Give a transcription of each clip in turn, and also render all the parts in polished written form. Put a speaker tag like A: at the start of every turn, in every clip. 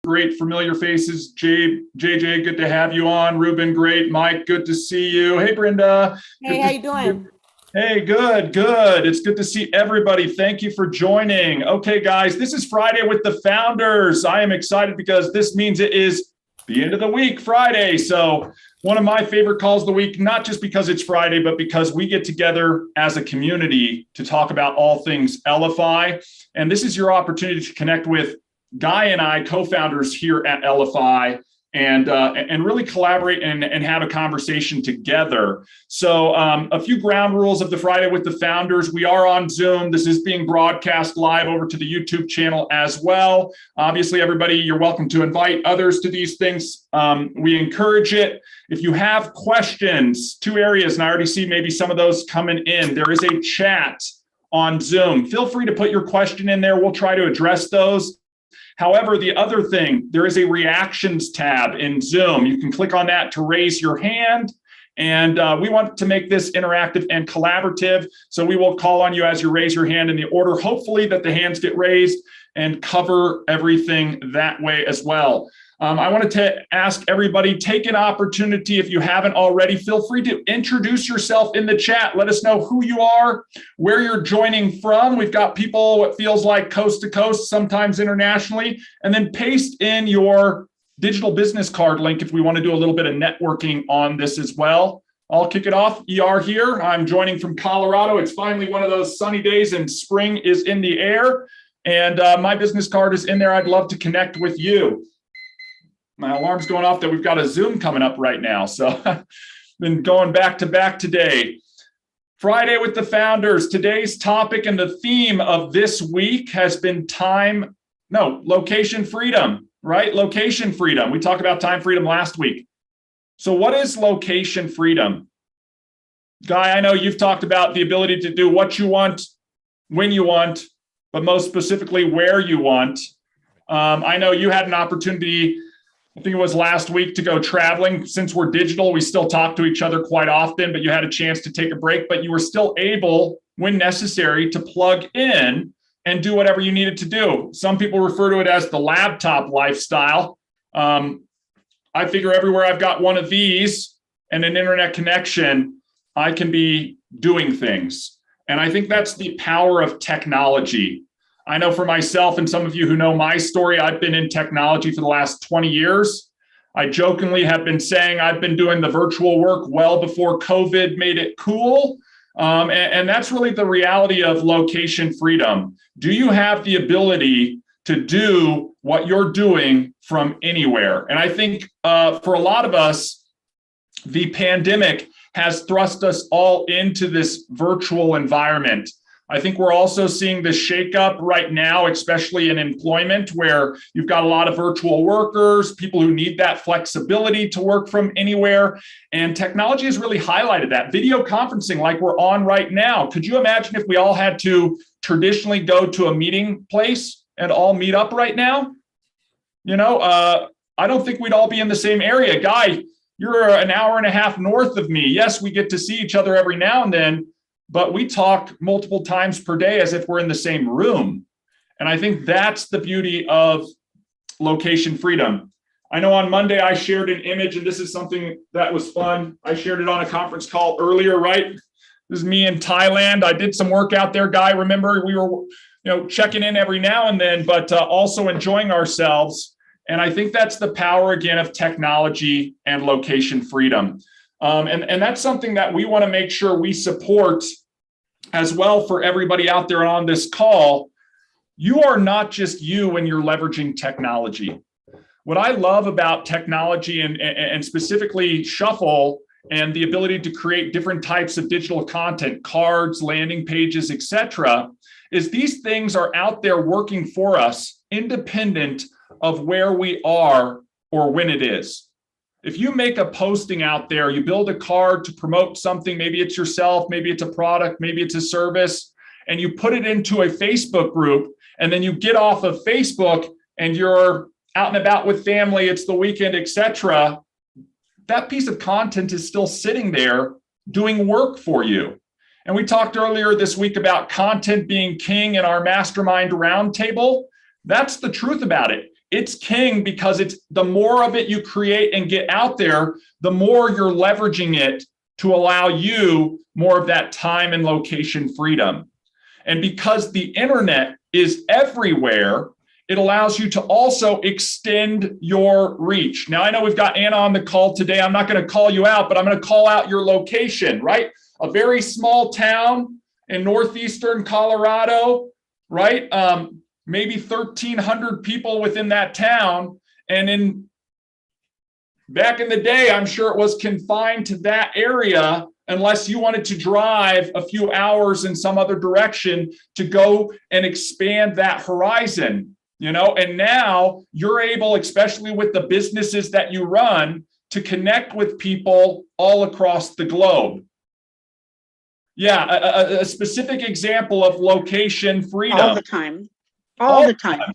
A: great familiar faces. JJ, good to have you on. Ruben, great. Mike, good to see you. Hey, Brenda.
B: Hey, how you doing?
A: Hey, good. It's good to see everybody. Thank you for joining. Okay, guys, this is Friday with the Founders. I am excited because this means it is the end of the week, Friday. So one of my favorite calls of the week, not just because it's Friday, but because we get together as a community to talk about all things Elify. And this is your opportunity to connect with Guy and I, co-founders here at Elify, and really collaborate and have a conversation together. So a few ground rules of the Friday with the Founders. We are on Zoom. This is being broadcast live over to the YouTube channel as well. Obviously, everybody, you're welcome to invite others to these things. We encourage it. If you have questions, two areas, and I already see maybe some of those coming in. There is a chat on Zoom. Feel free to put your question in there. We'll try to address those. However, the other thing, there is a reactions tab in Zoom. You can click on that to raise your hand. And we want to make this interactive and collaborative. So we will call on you as you raise your hand in the order, hopefully, that the hands get raised, and cover everything that way as well. I wanted to ask everybody, take an opportunity, if you haven't already, feel free to introduce yourself in the chat. Let us know who you are, where you're joining from. We've got people, it feels like coast to coast, sometimes internationally, and then paste in your digital business card link if we want to do a little bit of networking on this as well. I'll kick it off. ER here. I'm joining from Colorado. It's finally one of those sunny days and spring is in the air. And my business card is in there. I'd love to connect with you. My alarm's going off that we've got a Zoom coming up right now. So been going back to back today. Friday with the Founders. Today's topic and the theme of this week has been location freedom, right? Location freedom. We talked about time freedom last week. So what is location freedom? Guy, I know you've talked about the ability to do what you want, when you want, but most specifically where you want. I know you had an opportunity, I think it was last week, to go traveling. Since we're digital, we still talk to each other quite often, but you had a chance to take a break, but you were still able, when necessary, to plug in and do whatever you needed to do. Some people refer to it as the laptop lifestyle. I figure everywhere I've got one of these and an internet connection, I can be doing things. And I think that's the power of technology. I know for myself, and some of you who know my story, I've been in technology for the last 20 years. I jokingly have been saying I've been doing the virtual work well before COVID made it cool. And that's really the reality of location freedom. Do you have the ability to do what you're doing from anywhere? And I think for a lot of us, the pandemic has thrust us all into this virtual environment. I think we're also seeing the shakeup right now, especially in employment, where you've got a lot of virtual workers, people who need that flexibility to work from anywhere. And technology has really highlighted that. Video conferencing like we're on right now. Could you imagine if we all had to traditionally go to a meeting place and all meet up right now? I don't think we'd all be in the same area. Guy, you're an hour and a half north of me. Yes, we get to see each other every now and then, but we talk multiple times per day as if we're in the same room. And I think that's the beauty of location freedom. I know on Monday I shared an image, and this is something that was fun. I shared it on a conference call earlier, right? This is me in Thailand. I did some work out there, Guy. Remember, we were checking in every now and then, but also enjoying ourselves. And I think that's the power, again, of technology and location freedom. And that's something that we want to make sure we support as well for everybody out there on this call. You are not just you when you're leveraging technology. What I love about technology and specifically Shuffle and the ability to create different types of digital content, cards, landing pages, etc., is these things are out there working for us independent of where we are or when it is. If you make a posting out there, you build a card to promote something, maybe it's yourself, maybe it's a product, maybe it's a service, and you put it into a Facebook group, and then you get off of Facebook and you're out and about with family, it's the weekend, etc., that piece of content is still sitting there doing work for you. And we talked earlier this week about content being king in our Mastermind roundtable. That's the truth about it. it's king because it's the more of it you create and get out there, the more you're leveraging it to allow you more of that time and location freedom. And because the internet is everywhere, it allows you to also extend your reach. Now, I know we've got Anna on the call today. I'm not going to call you out, but I'm going to call out your location, right? A very small town in northeastern Colorado, right? Maybe 1,300 people within that town. And back in the day, I'm sure it was confined to that area unless you wanted to drive a few hours in some other direction to go and expand that horizon, and now you're able, especially with the businesses that you run, to connect with people all across the globe. Yeah, a specific example of location freedom.
B: All the time. All the time.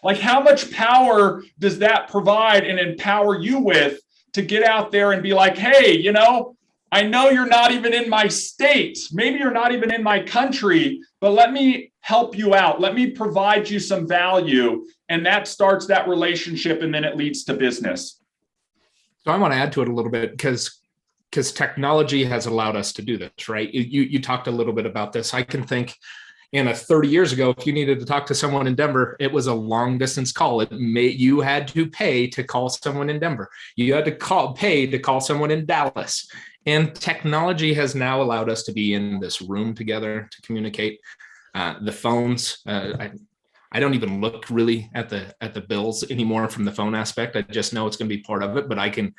A: Like, how much power does that provide and empower you with to get out there and be like, hey, I know you're not even in my state. Maybe you're not even in my country, but let me help you out. Let me provide you some value. And that starts that relationship, and then it leads to business.
C: So I want to add to it a little bit because technology has allowed us to do this, right? You talked a little bit about this. I can think, Anna, 30 years ago, if you needed to talk to someone in Denver, it was a long distance call. You had to pay to call someone in Denver. You had to pay to call someone in Dallas. And technology has now allowed us to be in this room together to communicate. The phones, I don't even look really at the bills anymore from the phone aspect. I just know it's going to be part of it, but I can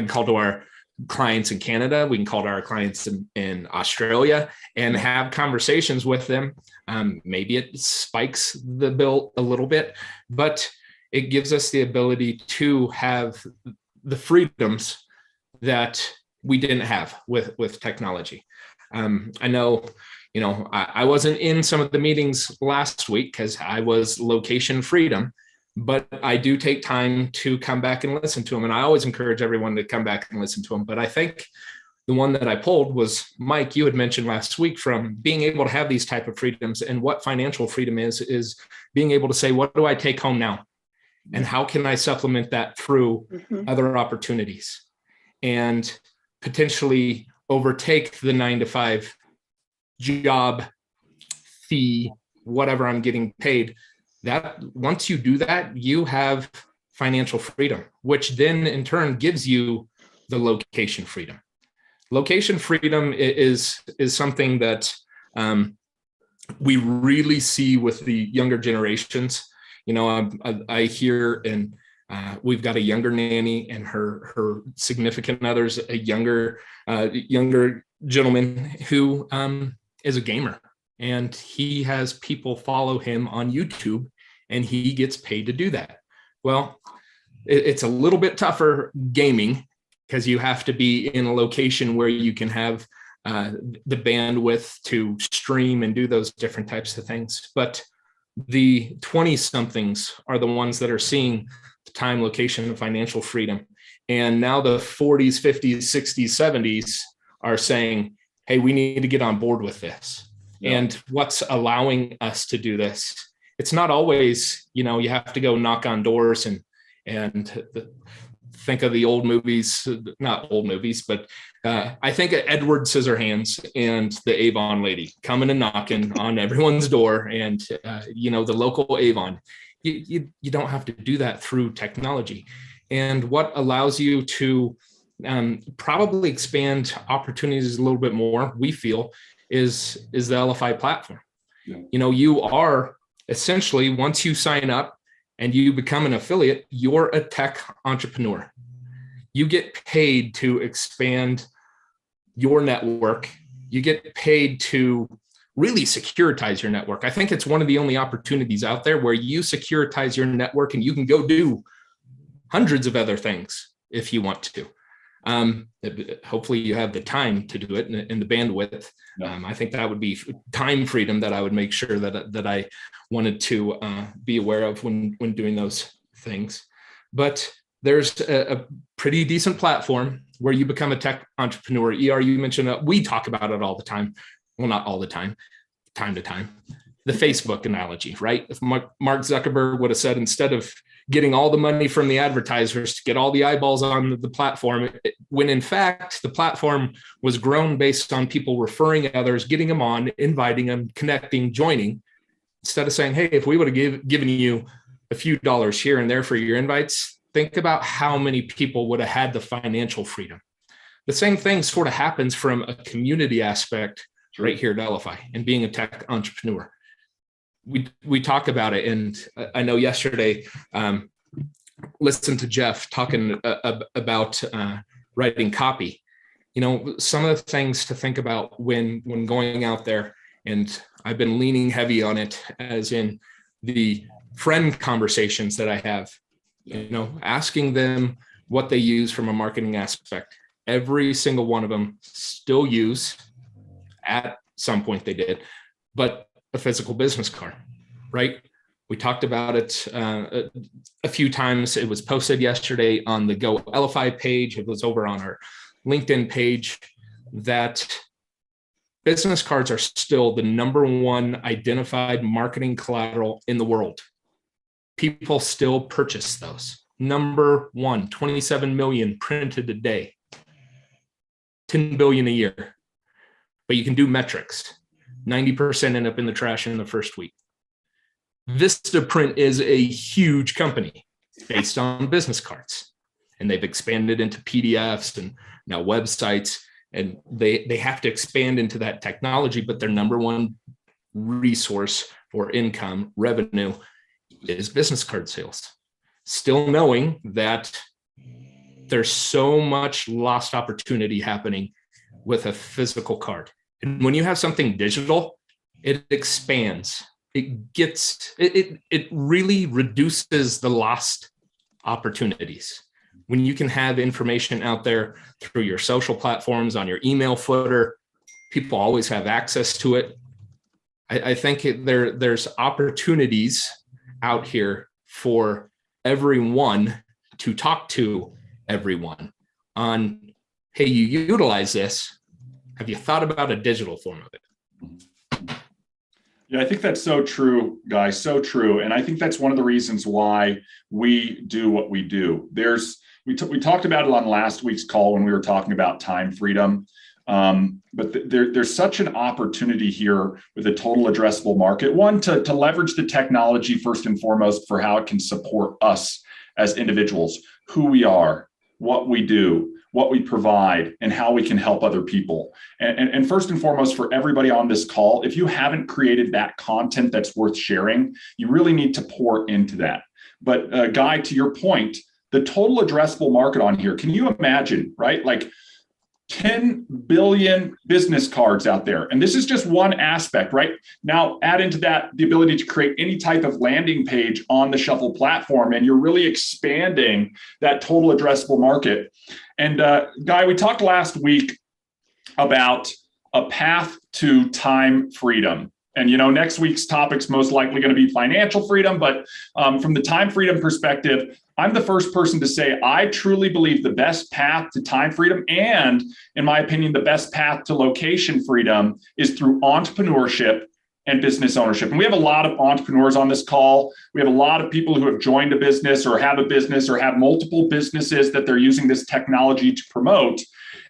C: call to our clients in Canada. We can call to our clients in Australia and have conversations with them. Maybe it spikes the bill a little bit, but it gives us the ability to have the freedoms that we didn't have with technology. I know, I wasn't in some of the meetings last week because I was location freedom, but I do take time to come back and listen to them. And I always encourage everyone to come back and listen to them. But I think the one that I pulled was, Mike, you had mentioned last week, from being able to have these type of freedoms, and what financial freedom is being able to say, what do I take home now? And how can I supplement that through other opportunities and potentially overtake the 9-to-5 job fee, whatever I'm getting paid. That once you do that, you have financial freedom, which then in turn gives you the location freedom. Location freedom is something that we really see with the younger generations. I hear, and we've got a younger nanny and her significant other's a younger gentleman who is a gamer, and he has people follow him on YouTube, and he gets paid to do that. Well, it's a little bit tougher gaming because you have to be in a location where you can have the bandwidth to stream and do those different types of things. But the 20-somethings are the ones that are seeing the time, location, and financial freedom. And now the 40s, 50s, 60s, 70s are saying, hey, we need to get on board with this. Yeah. And what's allowing us to do this? It's not always, you have to go knock on doors and think of the old movies, not old movies, but I think of Edward Scissorhands and the Avon lady coming and knocking on everyone's door, and the local Avon. You don't have to do that through technology. And what allows you to probably expand opportunities a little bit more, we feel, is the Elify platform. Yeah. You are essentially, once you sign up and you become an affiliate, you're a tech entrepreneur. You get paid to expand your network. You get paid to really securitize your network. I think it's one of the only opportunities out there where you securitize your network and you can go do hundreds of other things if you want to. Hopefully you have the time to do it and the bandwidth. I think that would be time freedom that I would make sure that I wanted to be aware of when doing those things. But there's a pretty decent platform where you become a tech entrepreneur. You mentioned we talk about it all the time. Well, not all the time, time to time. the Facebook analogy, right? If Mark Zuckerberg would have said, instead of getting all the money from the advertisers to get all the eyeballs on the platform, when in fact the platform was grown based on people referring others, getting them on, inviting them, connecting, joining, instead of saying, hey, if we would have given you a few dollars here and there for your invites, think about how many people would have had the financial freedom. The same thing sort of happens from a community aspect right here at Elify and being a tech entrepreneur. We talk about it, and I know yesterday, listened to Jeff talking about writing copy. Some of the things to think about when going out there, and I've been leaning heavy on it, as in the friend conversations that I have. Asking them what they use from a marketing aspect. Every single one of them still use, at some point they did, but a physical business card, right? We talked about it a few times. It was posted yesterday on the Go Elify page. It was over on our LinkedIn page, that business cards are still the number one identified marketing collateral in the world. People still purchase those. Number one, 27 million printed a day, 10 billion a year. But you can do metrics. 90% end up in the trash in the first week. Vistaprint is a huge company based on business cards, and they've expanded into PDFs and now websites, and they have to expand into that technology, but their number one resource for income, revenue, is business card sales. Still knowing that there's so much lost opportunity happening with a physical card. And when you have something digital, it expands. It really reduces the lost opportunities. When you can have information out there through your social platforms, on your email footer, people always have access to it. I think there's opportunities out here for everyone to talk to everyone on, hey, you utilize this. Have you thought about a digital form of it?
A: Yeah, I think that's so true, guys. So true. And I think that's one of the reasons why we do what we do. We talked about it on last week's call when we were talking about time freedom. But there's such an opportunity here with a total addressable market. One, to leverage the technology first and foremost for how it can support us as individuals, who we are, what we do, what we provide, and how we can help other people. And first and foremost, for everybody on this call, if you haven't created that content that's worth sharing, you really need to pour into that. But Guy, to your point, the total addressable market on here, can you imagine, right? Like 10 billion business cards out there. And this is just one aspect, right? Now add into that the ability to create any type of landing page on the Shuffle platform, and you're really expanding that total addressable market. And Guy, we talked last week about a path to time freedom. And, next week's topic's most likely going to be financial freedom. But from the time freedom perspective, I'm the first person to say, I truly believe the best path to time freedom, and in my opinion, the best path to location freedom, is through entrepreneurship and business ownership. And we have a lot of entrepreneurs on this call. We have a lot of people who have joined a business or have a business or have multiple businesses that they're using this technology to promote.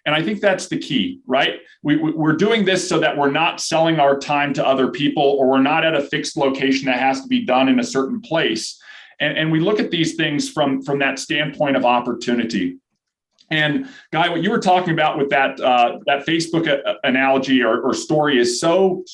A: And I think that's the key, right? We're doing this so that we're not selling our time to other people, or we're not at a fixed location that has to be done in a certain place. And we look at these things from that standpoint of opportunity. And Guy, what you were talking about with that Facebook analogy or story is so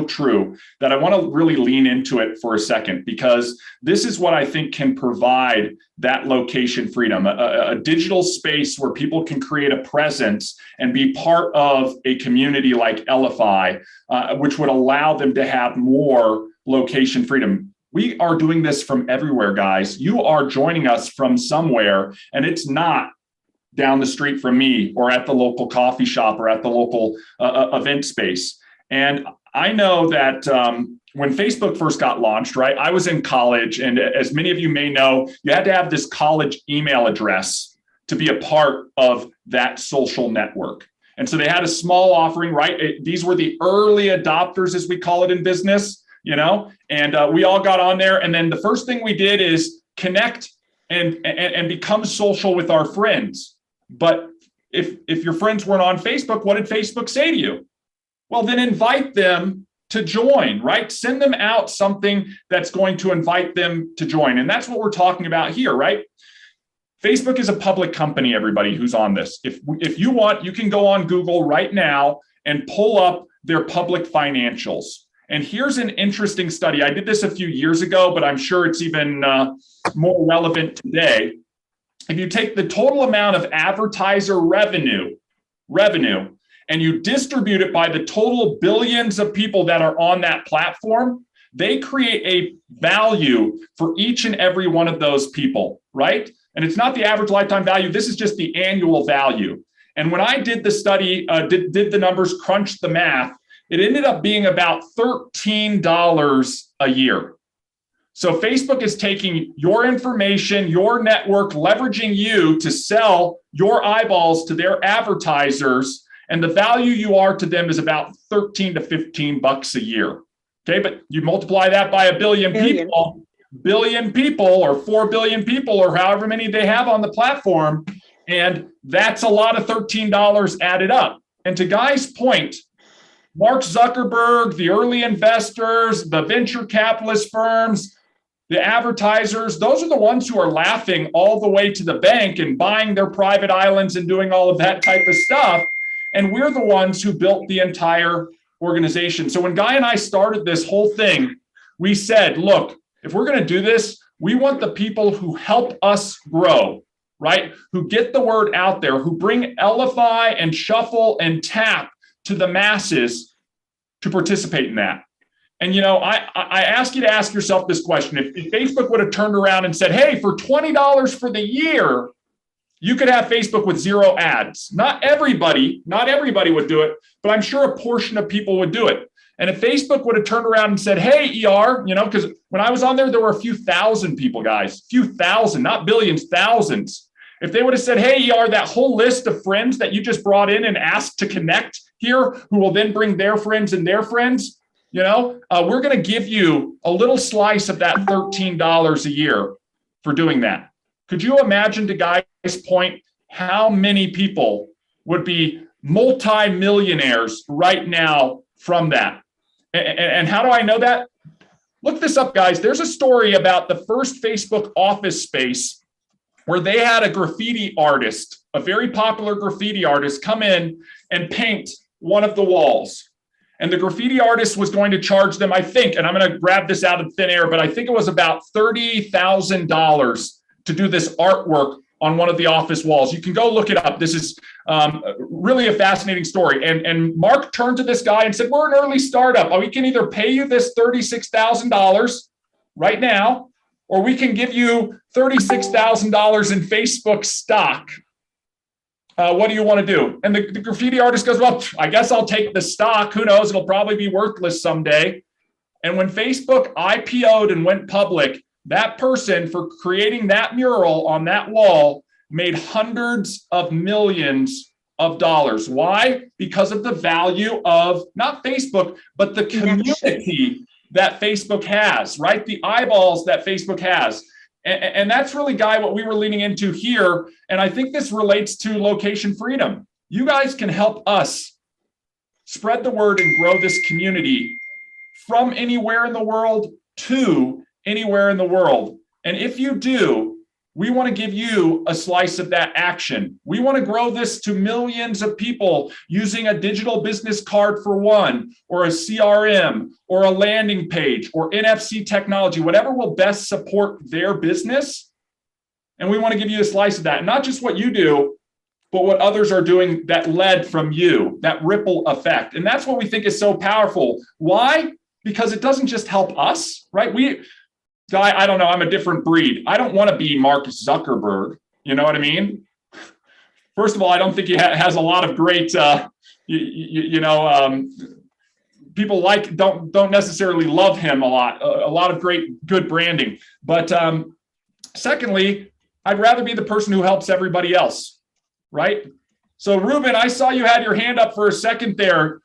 A: true that I want to really lean into it for a second, because this is what I think can provide that location freedom, a digital space where people can create a presence and be part of a community like Elify, which would allow them to have more location freedom. We are doing this from everywhere, guys. You are joining us from somewhere, and it's not down the street from me or at the local coffee shop or at the local event space. And I know that when Facebook first got launched, right, I was in college, and as many of you may know, you had to have this college email address to be a part of that social network. And so they had a small offering, right? These were the early adopters, as we call it in business. and we all got on there. And then the first thing we did is connect and become social with our friends. But if your friends weren't on Facebook, what did Facebook say to you? Well, then invite them to join, right? Send them out something that's going to invite them to join. And that's what we're talking about here, right? Facebook is a public company, everybody who's on this. If you want, you can go on Google right now and pull up their public financials. And here's an interesting study. I did this a few years ago, but I'm sure it's even more relevant today. If you take the total amount of advertiser revenue, and you distribute it by the total billions of people that are on that platform, they create a value for each and every one of those people, right? And it's not the average lifetime value. This is just the annual value. And when I did the study, did the numbers, crunched the math, it ended up being about $13 a year. So Facebook is taking your information, your network, leveraging you to sell your eyeballs to their advertisers. And the value you are to them is about 13 to 15 bucks a year. Okay, but you multiply that by a billion people or 4 billion people or however many they have on the platform. And that's a lot of $13 added up. And to Guy's point, Mark Zuckerberg, the early investors, the venture capitalist firms, the advertisers, those are the ones who are laughing all the way to the bank and buying their private islands and doing all of that type of stuff. And we're the ones who built the entire organization. So when Guy and I started this whole thing, we said, look, if we're going to do this, we want the people who help us grow, right? Who get the word out there, who bring Elify and Shuffle and Tap to the masses to participate in that. And, I ask you to ask yourself this question. If Facebook would have turned around and said, hey, for $20 for the year, you could have Facebook with 0 ads. Not everybody would do it, but I'm sure a portion of people would do it. And if Facebook would have turned around and said, hey, ER, because when I was on there were a few thousand people, guys, few thousand, not billions, thousands. If they would have said, hey, ER, that whole list of friends that you just brought in and asked to connect here, who will then bring their friends and their friends, we're going to give you a little slice of that $13 a year for doing that. Could you imagine, to Guy's point, how many people would be multi-millionaires right now from that? And how do I know that? Look this up, guys. There's a story about the first Facebook office space where they had a graffiti artist, a very popular graffiti artist, come in and paint one of the walls. And the graffiti artist was going to charge them, I think, and I'm going to grab this out of thin air, but I think it was about $30,000 to do this artwork on one of the office walls. You can go look it up. This is really a fascinating story. And Mark turned to this guy and said, we're an early startup. We can either pay you this $36,000 right now, or we can give you $36,000 in Facebook stock. What do you want to do? And the graffiti artist goes, well, I guess I'll take the stock. Who knows? It'll probably be worthless someday. And when Facebook IPO'd and went public, that person, for creating that mural on that wall, made hundreds of millions of dollars. Why? Because of the value of not Facebook, but the community that Facebook has, right? The eyeballs that Facebook has. And that's really, Guy, what we were leaning into here. And I think this relates to location freedom. You guys can help us spread the word and grow this community from anywhere in the world to anywhere in the world. And if you do, we want to give you a slice of that action. We want to grow this to millions of people using a digital business card for one, or a CRM, or a landing page, or NFC technology, whatever will best support their business. And we want to give you a slice of that. And not just what you do, but what others are doing that led from you, that ripple effect. And that's what we think is so powerful. Why? Because it doesn't just help us, right? Guy, I don't know. I'm a different breed. I don't want to be Mark Zuckerberg. You know what I mean? First of all, I don't think he has a lot of great, people don't necessarily love him a lot of great, good branding. But secondly, I'd rather be the person who helps everybody else, right? So Ruben, I saw you had your hand up for a second there.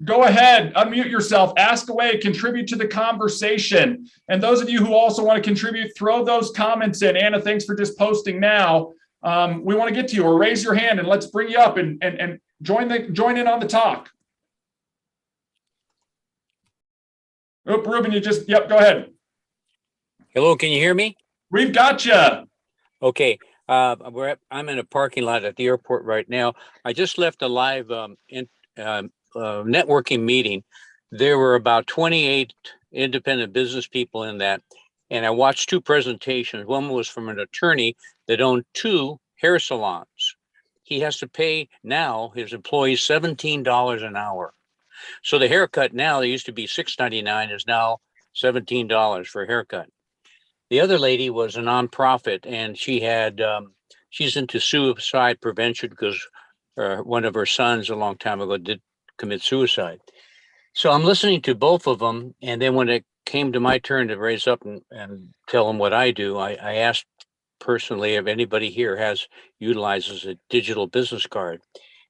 A: go ahead, unmute yourself, ask away, contribute to the conversation. And those of you who also want to contribute, throw those comments in. Anna, thanks for just posting now. We want to get to you, or raise your hand and let's bring you up and join in on the talk. Oh, Ruben, go ahead.
D: Hello, can you hear me?
A: We've got you.
D: Okay. I'm in a parking lot at the airport right now. I just left a live networking meeting. There were about 28 independent business people in that, and I watched two presentations. One was from an attorney that owned 2 hair salons. He has to pay now his employees $17 an hour. So the haircut now, they used to be $6.99, is now $17 for a haircut. The other lady was a nonprofit, and she's into suicide prevention because one of her sons a long time ago did commit suicide. So I'm listening to both of them, and then when it came to my turn to raise up and tell them what I do, I asked personally if anybody here utilizes a digital business card.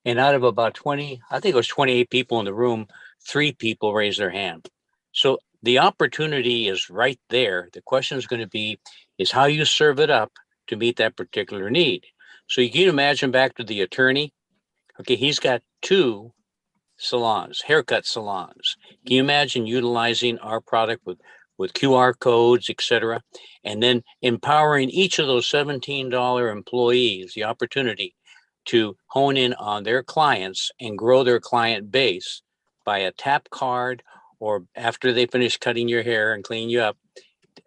D: And out of about 20, I think it was 28 people in the room, 3 people raised their hand. So the opportunity is right there. The question is going to be is how you serve it up to meet that particular need. So you can imagine back to the attorney. Okay, he's got 2 salons, haircut salons. Can you imagine utilizing our product with QR codes, etc., and then empowering each of those $17 employees the opportunity to hone in on their clients and grow their client base by a tap card, or after they finish cutting your hair and cleaning you up,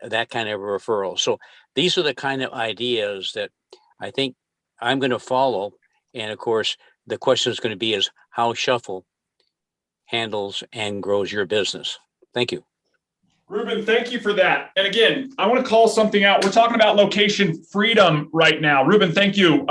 D: that kind of a referral. So these are the kind of ideas that I think I'm going to follow. And of course, the question is going to be is how Shuffle handles and grows your business. Thank you.
A: Ruben, thank you for that. And again, I want to call something out. We're talking about location freedom right now. Ruben, thank you.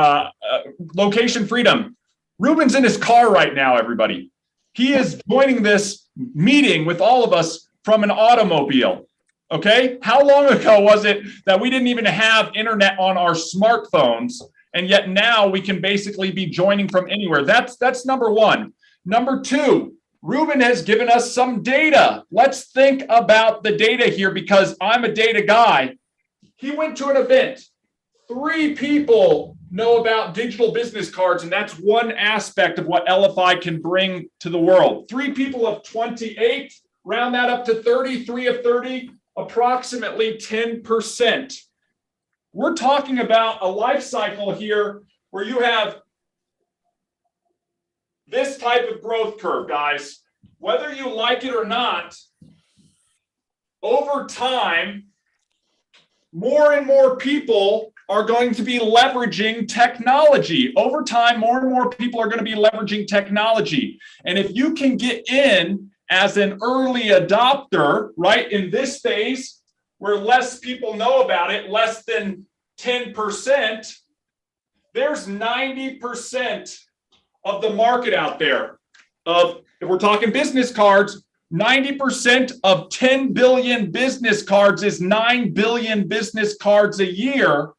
A: Location freedom. Ruben's in his car right now, everybody. He is joining this meeting with all of us from an automobile. Okay? How long ago was it that we didn't even have internet on our smartphones, and yet now we can basically be joining from anywhere? That's number one. Number two, Ruben has given us some data. Let's think about the data here because I'm a data guy. He went to an event. 3 people know about digital business cards, and that's one aspect of what Elify can bring to the world. 3 people of 28, round that up to 33 of 30, approximately 10%. We're talking about a life cycle here where you have this type of growth curve, guys. Whether you like it or not, over time, more and more people are going to be leveraging technology. Over time, more and more people are going to be leveraging technology. And if you can get in as an early adopter, right, in this phase where less people know about it, less than 10%, there's 90% of the market out there. If we're talking business cards, 90% of 10 billion business cards is 9 billion business cards a year.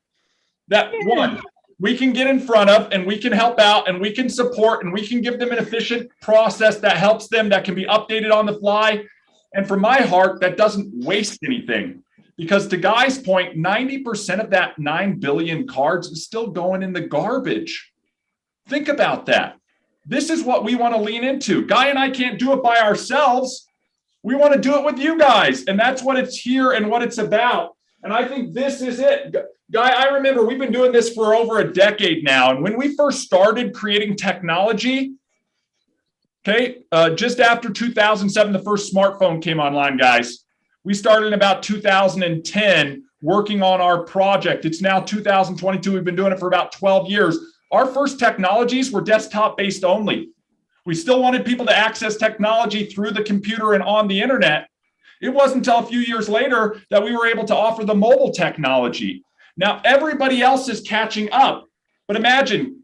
A: That one, we can get in front of, and we can help out, and we can support, and we can give them an efficient process that helps them, that can be updated on the fly. And from my heart, that doesn't waste anything. Because to Guy's point, 90% of that 9 billion cards is still going in the garbage. Think about that. This is what we want to lean into. Guy and I can't do it by ourselves. We want to do it with you guys. And that's what it's here and what it's about. And I think this is it. Guy, I remember we've been doing this for over a decade now. And when we first started creating technology, just after 2007, the first smartphone came online, guys. We started in about 2010 working on our project. It's now 2022. We've been doing it for about 12 years. Our first technologies were desktop-based only. We still wanted people to access technology through the computer and on the internet. It wasn't until a few years later that we were able to offer the mobile technology. Now, everybody else is catching up. But imagine,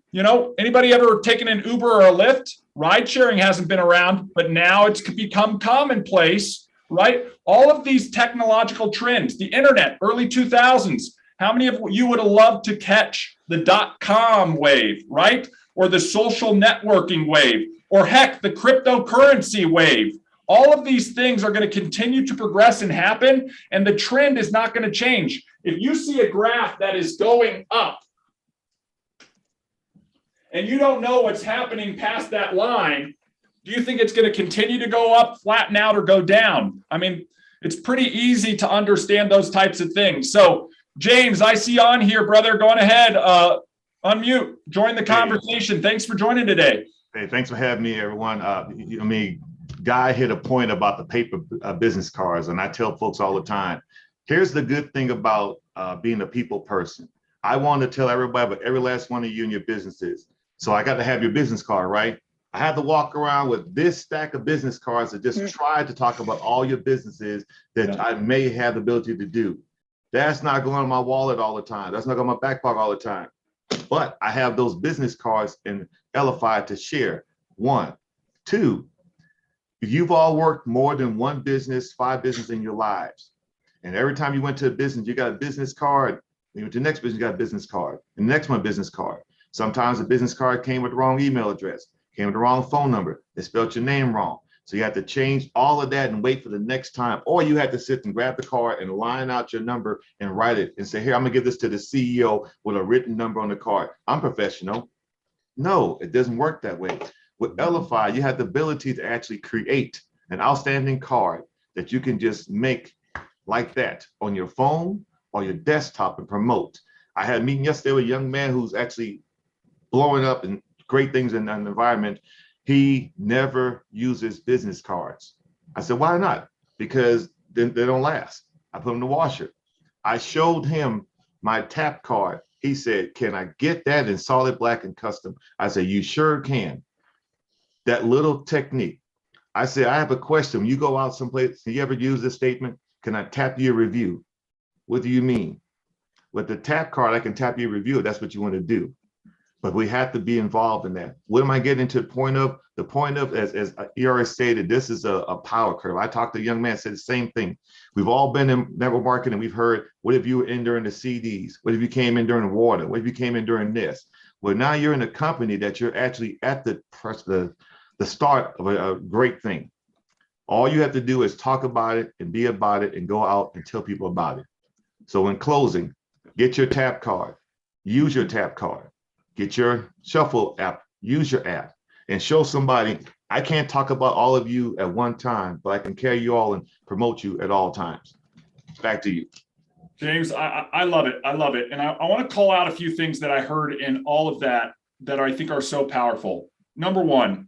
A: anybody ever taken an Uber or a Lyft? Ride sharing hasn't been around, but now it's become commonplace, right? All of these technological trends, the internet, early 2000s. How many of you would have loved to catch the .com wave, right? or the social networking wave, or heck, the cryptocurrency wave. All of these things are going to continue to progress and happen, and the trend is not going to change. If you see a graph that is going up and you don't know what's happening past that line, do you think it's going to continue to go up, flatten out, or go down? I mean, it's pretty easy to understand those types of things. So, James, I see you on here, brother. Go on ahead, unmute, join the conversation. Thanks for joining today.
E: Hey, thanks for having me, everyone. Guy hit a point about the paper business cards, and I tell folks all the time, here's the good thing about being a people person. I want to tell everybody, but every last one of you in your businesses. So I got to have your business card, right? I had to walk around with this stack of business cards that just try to talk about all your businesses that I may have the ability to do. That's not going in my wallet all the time. That's not going in my back pocket all the time. But I have those business cards in Elify to share. 1, 2, you've all worked more than one business, 5 businesses in your lives. And every time you went to a business, you got a business card. You went to the next business, you got a business card. And the next one, business card. Sometimes the business card came with the wrong email address, came with the wrong phone number. They spelled your name wrong. So you had to change all of that and wait for the next time. Or you had to sit and grab the card and line out your number and write it and say, here, I'm gonna give this to the CEO with a written number on the card. I'm professional. No, it doesn't work that way. With Elify, you have the ability to actually create an outstanding card that you can just make like that on your phone or your desktop and promote. I had a meeting yesterday with a young man who's actually blowing up and great things in an environment. He never uses business cards. I said, why not? Because they don't last. I put them in the washer. I showed him my tap card. He said, can I get that in solid black and custom? I said, you sure can. That little technique. I said, I have a question. When you go out someplace, do you ever use this statement? Can I tap your review? What do you mean? With the tap card, I can tap your review if that's what you want to do. But we have to be involved in that. What am I getting to the point of? The point of, as ERA stated, this is a power curve. I talked to a young man, said the same thing. We've all been in network marketing. We've heard, what if you were in during the CDs? What if you came in during water? What if you came in during this? Well, now you're in a company that you're actually at the start of a great thing. All you have to do is talk about it and be about it and go out and tell people about it. So in closing, get your tap card, use your tap card. Get your Shuffle app, use your app, and show somebody, I can't talk about all of you at one time, but I can carry you all and promote you at all times. Back to you.
A: James, I love it. I love it. And I want to call out a few things that I heard in all of that I think are so powerful. Number 1,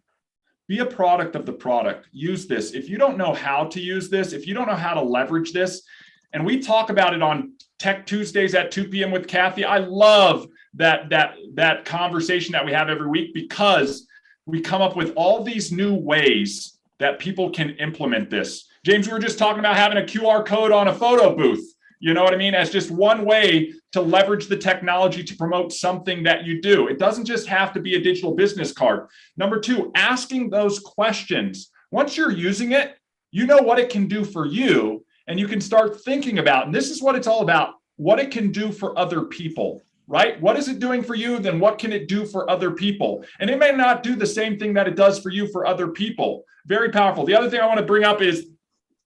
A: be a product of the product. Use this. If you don't know how to use this, if you don't know how to leverage this, and we talk about it on Tech Tuesdays at 2 p.m. with Kathy. I love that conversation that we have every week, because we come up with all these new ways that people can implement this. James, we were just talking about having a QR code on a photo booth. You know what I mean? As just one way to leverage the technology to promote something that you do. It doesn't just have to be a digital business card. Number 2, asking those questions. Once you're using it, you know what it can do for you. And you can start thinking about, and this is what it's all about, what it can do for other people, right? What is it doing for you? Then what can it do for other people? And it may not do the same thing that it does for you for other people. Very powerful. The other thing I want to bring up is,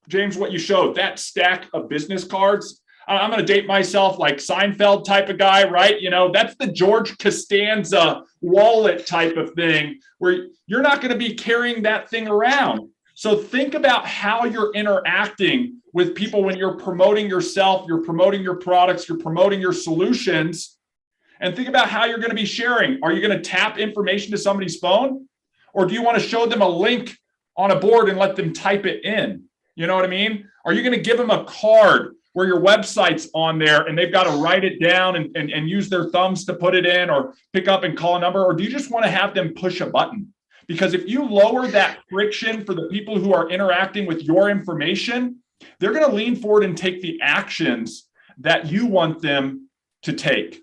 A: James, what you showed, that stack of business cards. I'm going to date myself, like Seinfeld type of guy, right? You know, that's the George Costanza wallet type of thing, where you're not going to be carrying that thing around. So think about how you're interacting with people when you're promoting yourself, you're promoting your products, you're promoting your solutions, and think about how you're going to be sharing. Are you going to tap information to somebody's phone? Or do you want to show them a link on a board and let them type it in? You know what I mean? Are you going to give them a card where your website's on there and they've got to write it down and use their thumbs to put it in, or pick up and call a number? Or do you just want to have them push a button? Because if you lower that friction for the people who are interacting with your information, they're going to lean forward and take the actions that you want them to take.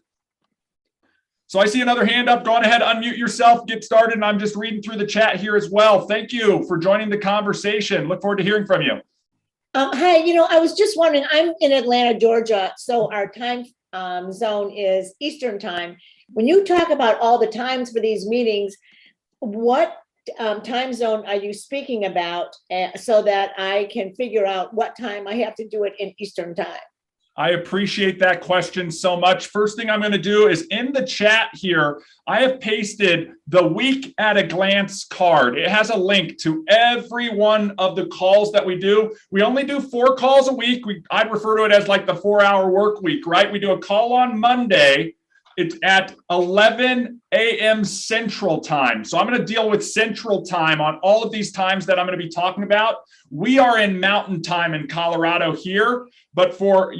A: So I see another hand up. Go on ahead, unmute yourself, get started. And I'm just reading through the chat here as well. Thank you for joining the conversation. Look forward to hearing from you.
B: Hi, I was just wondering, I'm in Atlanta, Georgia, so our time
F: zone is Eastern time. When you talk about all the times for these meetings, what time zone are you speaking about so that I can figure out what time I have to do it in Eastern time?
A: I appreciate that question so much. First thing I'm going to do is in the chat here, I have pasted the week at a glance card. It has a link to every one of the calls that we do. We only do 4 calls a week. I'd refer to it as like the 4-hour work week, right? We do a call on Monday. It's at 11 a.m. Central Time. So I'm going to deal with Central Time on all of these times that I'm going to be talking about. We are in Mountain Time in Colorado here, but for,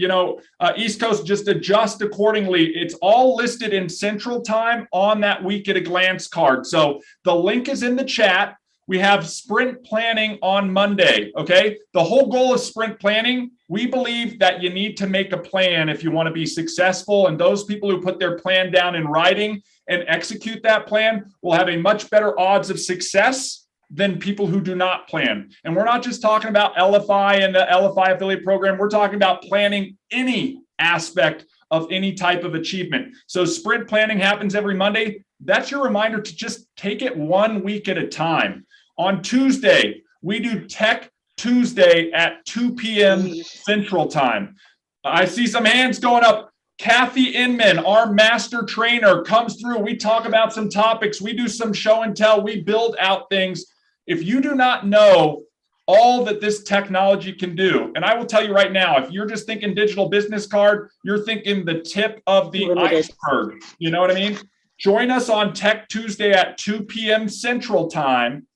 A: East Coast, just adjust accordingly. It's all listed in Central Time on that week at a glance card. So the link is in the chat. We have sprint planning on Monday, okay? The whole goal of sprint planning, we believe that you need to make a plan if you want to be successful. And those people who put their plan down in writing and execute that plan will have a much better odds of success than people who do not plan. And we're not just talking about Elify and the Elify affiliate program. We're talking about planning any aspect of any type of achievement. So sprint planning happens every Monday. That's your reminder to just take it 1 week at a time. On Tuesday, we do Tech Tuesday at 2 p.m. Central Time. I see some hands going up. Kathy Inman, our master trainer, comes through. We talk about some topics. We do some show and tell. We build out things. If you do not know all that this technology can do, and I will tell you right now, if you're just thinking digital business card, you're thinking the tip of the iceberg. You know what I mean? Join us on Tech Tuesday at 2 p.m. Central Time.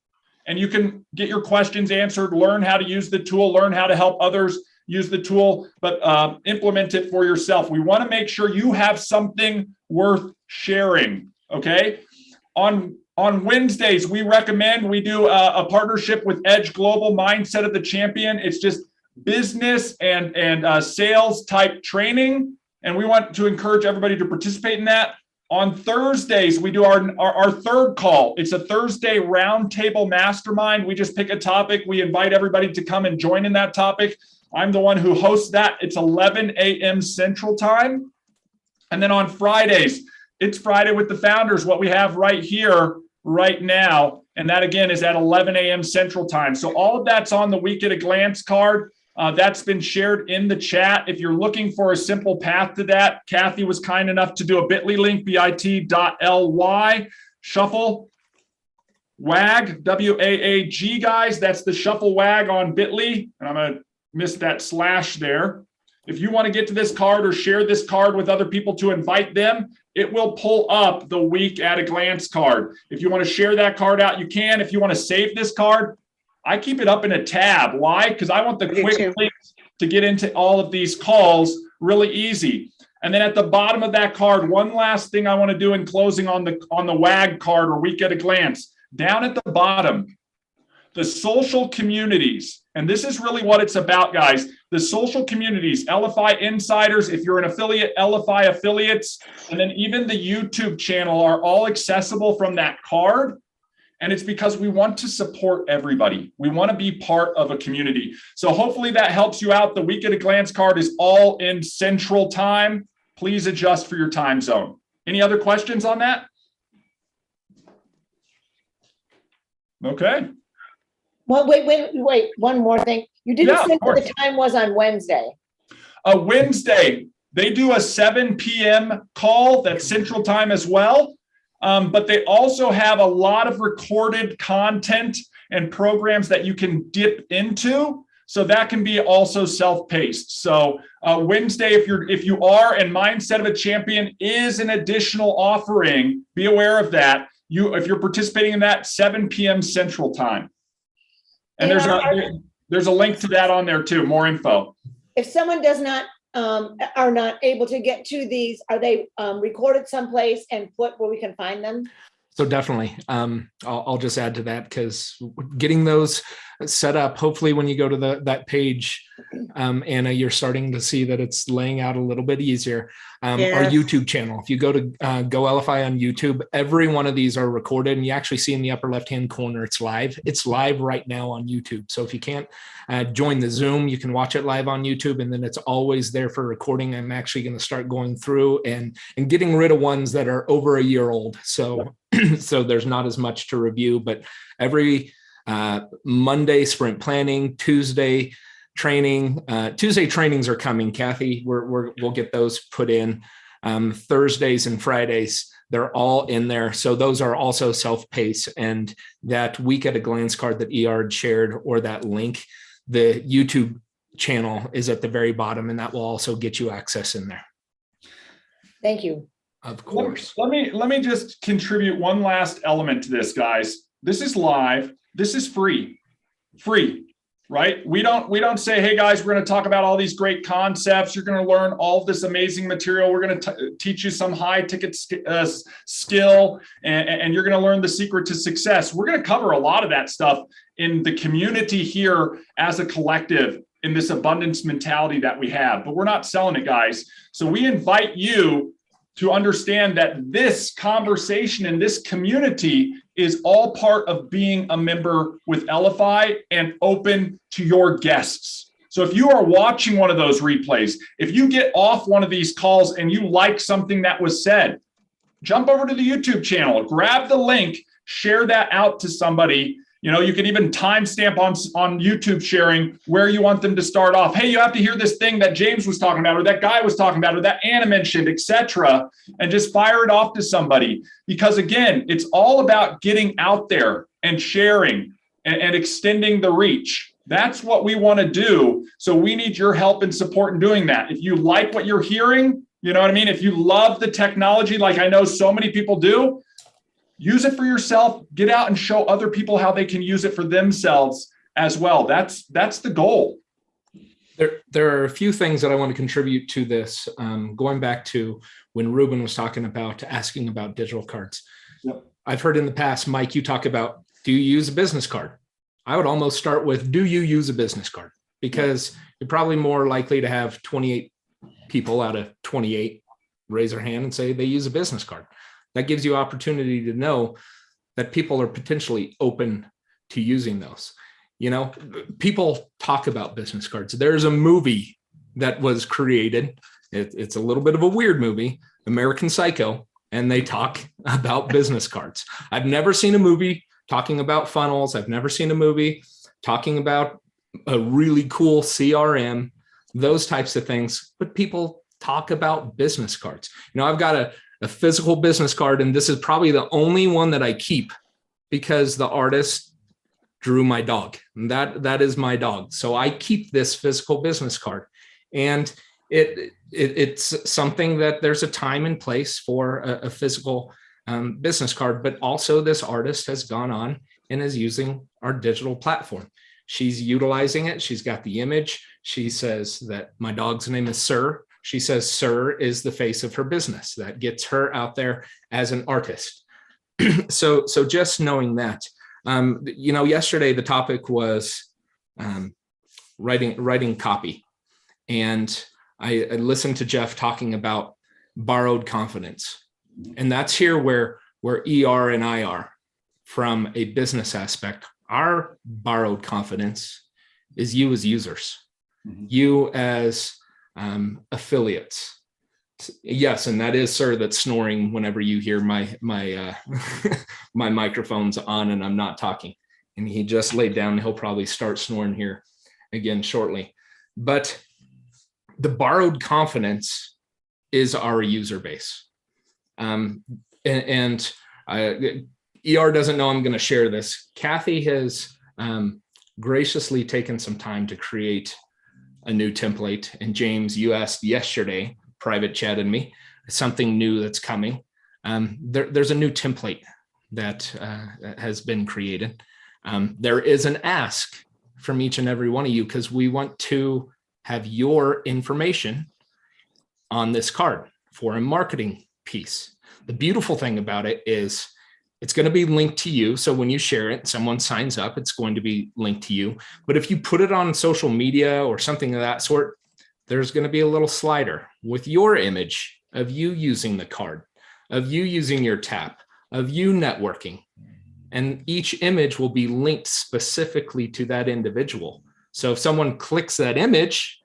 A: And you can get your questions answered, learn how to use the tool, learn how to help others use the tool, but implement it for yourself. We want to make sure you have something worth sharing, okay? On Wednesdays, we recommend we do a partnership with Edge Global, Mindset of the Champion. It's just business and sales type training. And we want to encourage everybody to participate in that. On Thursdays, we do our third call. It's a Thursday roundtable mastermind. We just pick a topic. We invite everybody to come and join in that topic. I'm the one who hosts that. It's 11 a.m. Central Time. And then on Fridays, it's Friday with the Founders, what we have right here, right now. And that, again, is at 11 a.m. Central Time. So all of that's on the Week at a Glance card. That's been shared in the chat. If you're looking for a simple path to that, Kathy was kind enough to do a bit.ly link, bit.ly, shuffle, WAG, WAAG, guys. That's the shuffle WAG on bit.ly. And I'm going to miss that slash there. If you want to get to this card or share this card with other people to invite them, it will pull up the Week at a Glance card. If you want to share that card out, you can. If you want to save this card, I keep it up in a tab. Why? Because I want the quick links to get into all of these calls really easy. And then at the bottom of that card, one last thing I want to do in closing on the WAG card or Week at a Glance. Down at the bottom, the social communities. And this is really what it's about, guys. The social communities, Elify Insiders, if you're an affiliate, Elify affiliates, and then even the YouTube channel are all accessible from that card. And it's because we want to support everybody. We want to be part of a community. So hopefully that helps you out. The Week at a Glance card is all in Central Time. Please adjust for your time zone. Any other questions on that? Okay.
F: Well, wait. One more thing. You didn't say what the time was on Wednesday.
A: Wednesday, they do a 7 p.m. call. That's Central Time as well. But they also have a lot of recorded content and programs that you can dip into. So that can be also self-paced. So Wednesday, if you are, and Mindset of a Champion is an additional offering, be aware of that. If you're participating in that, 7 p.m. Central Time. And there's a link to that on there too, more info.
F: If someone are not able to get to these, are they recorded someplace and put where we can find them?
C: So definitely, I'll just add to that, because getting those set up, hopefully when you go to that page, Anna, you're starting to see that it's laying out a little bit easier. Our
B: Yes.
C: YouTube channel, if you go to Go Elify on YouTube, every one of these are recorded, and you actually see in the upper left-hand corner, it's live. It's live right now on YouTube. So if you can't join the Zoom, you can watch it live on YouTube, and then it's always there for recording. I'm actually going to start going through and getting rid of ones that are over a year old. So so there's not as much to review, but every Monday sprint planning, Tuesday training, Tuesday trainings are coming. Kathy, we'll get those put in. Thursdays and Fridays, they're all in there. So those are also self-paced, and that week at a glance card that ER had shared, or that link, the YouTube channel is at the very bottom, and that will also get you access in there.
F: Thank you.
C: Of course.
A: Let me just contribute one last element to this, guys. This is live. This is free, right? We don't say, hey guys, we're going to talk about all these great concepts. You're going to learn all this amazing material. We're going to teach you some high ticket skill, and you're going to learn the secret to success. We're going to cover a lot of that stuff in the community here as a collective, in this abundance mentality that we have, but we're not selling it, guys. So we invite you to understand that this conversation in this community is all part of being a member with Elify and open to your guests. So if you are watching one of those replays, if you get off one of these calls and you like something that was said, jump over to the YouTube channel, grab the link, share that out to somebody. You know, you can even timestamp on YouTube sharing where you want them to start off. Hey, you have to hear this thing that James was talking about, or that guy was talking about, or that Anna mentioned, etc., and just fire it off to somebody. Because again, it's all about getting out there and sharing and extending the reach. That's what we want to do. So we need your help and support in doing that. If you like what you're hearing, you know what I mean? If you love the technology, like I know so many people do, use it for yourself. Get out and show other people how they can use it for themselves as well. That's the goal.
C: There are a few things that I want to contribute to this. Going back to when Ruben was talking about asking about digital cards.
A: Yep.
C: I've heard in the past, Mike, you talk about, do you use a business card? I would almost start with, do you use a business card? Because you're probably more likely to have 28 people out of 28 raise their hand and say they use a business card. That gives you opportunity to know that people are potentially open to using those. You know, people talk about business cards. There's a movie that was created. It's a little bit of a weird movie, American Psycho, and they talk about business cards. I've never seen a movie talking about funnels. I've never seen a movie talking about a really cool CRM, those types of things, but people talk about business cards. You know, I've got a physical business card, and this is probably the only one that I keep because the artist drew my dog. And that is my dog. So I keep this physical business card, and it's something that there's a time and place for a physical business card, but also this artist has gone on and is using our digital platform. She's utilizing it. She's got the image. She says that my dog's name is Sir. She says Sir is the face of her business. That gets her out there as an artist. So just knowing that, you know, yesterday the topic was writing copy. And I listened to Jeff talking about borrowed confidence. And that's here where ER and I are from a business aspect. Our borrowed confidence is you as users, you as affiliates. Yes, and that is Sir that's snoring whenever you hear my my microphone's on and I'm not talking. And he just laid down. He'll probably start snoring here again shortly. But the borrowed confidence is our user base. ER doesn't know I'm going to share this. Kathy has graciously taken some time to create a new template. And James, you asked yesterday, private chatted me, something new that's coming. There's a new template that has been created. There is an ask from each and every one of you because we want to have your information on this card for a marketing piece. The beautiful thing about it is It's going to be linked to you. So when you share it, someone signs up, it's going to be linked to you. But if you put it on social media or something of that sort, there's going to be a little slider with your image of you using the card, of you using your tap, of you networking. And each image will be linked specifically to that individual. So if someone clicks that image,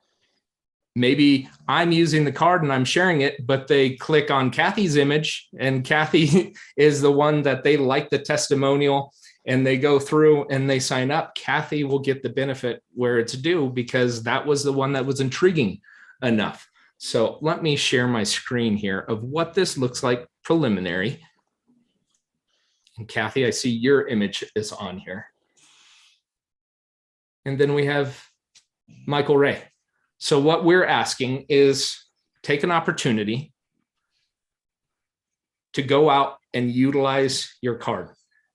C: maybe I'm using the card and I'm sharing it, but they click on Kathy's image and Kathy is the one that they like the testimonial and they go through and they sign up. Kathy will get the benefit where it's due because that was the one that was intriguing enough. So let me share my screen here of what this looks like preliminary. And Kathy, I see your image is on here. And then we have Michael Ray. So what we're asking is take an opportunity to go out and utilize your card.